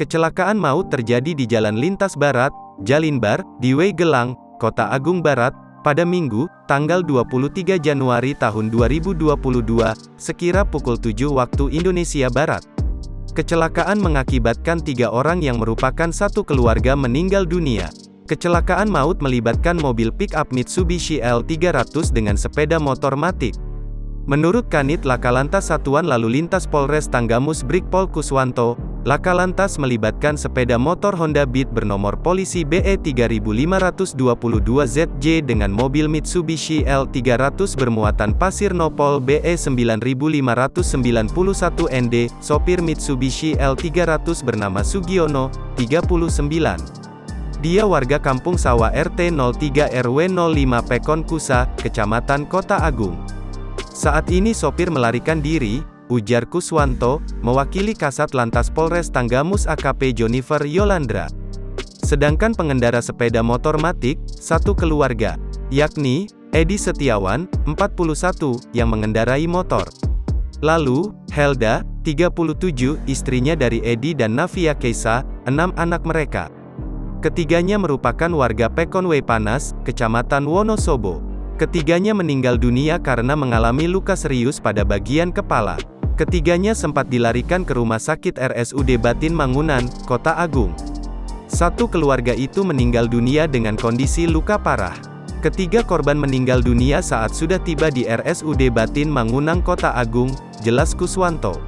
Kecelakaan maut terjadi di Jalan Lintas Barat, Jalinbar, di Wegelang, Kota Agung Barat, pada Minggu, tanggal 23 Januari tahun 2022, sekira pukul 7 waktu Indonesia Barat. Kecelakaan mengakibatkan 3 orang yang merupakan satu keluarga meninggal dunia. Kecelakaan maut melibatkan mobil pick-up Mitsubishi L300 dengan sepeda motor Matic. Menurut Kanit Lakalantas Satuan Lalu Lintas Polres Tanggamus Brigpol Kuswanto, Lakalantas melibatkan sepeda motor Honda Beat bernomor polisi BE 3522ZJ dengan mobil Mitsubishi L300 bermuatan pasir nopol BE 9591ND, sopir Mitsubishi L300 bernama Sugiono, 39. Dia warga Kampung Sawah RT 03 RW 05 Pekon Kusa, Kecamatan Kota Agung. Saat ini sopir melarikan diri, ujar Kuswanto, mewakili Kasat Lantas Polres Tanggamus AKP Jonifer Yolandra. Sedangkan pengendara sepeda motor Matic, satu keluarga, yakni, Edi Setiawan, 41, yang mengendarai motor. Lalu, Helda, 37, istrinya dari Edi dan Navia Keisa, 6 anak mereka. Ketiganya merupakan warga Pekon Wepanas, Kecamatan Wonosobo. Ketiganya meninggal dunia karena mengalami luka serius pada bagian kepala. Ketiganya sempat dilarikan ke Rumah Sakit RSUD Batin Mangunan, Kota Agung. Satu keluarga itu meninggal dunia dengan kondisi luka parah. Ketiga korban meninggal dunia saat sudah tiba di RSUD Batin Mangunan, Kota Agung, jelas Kuswanto.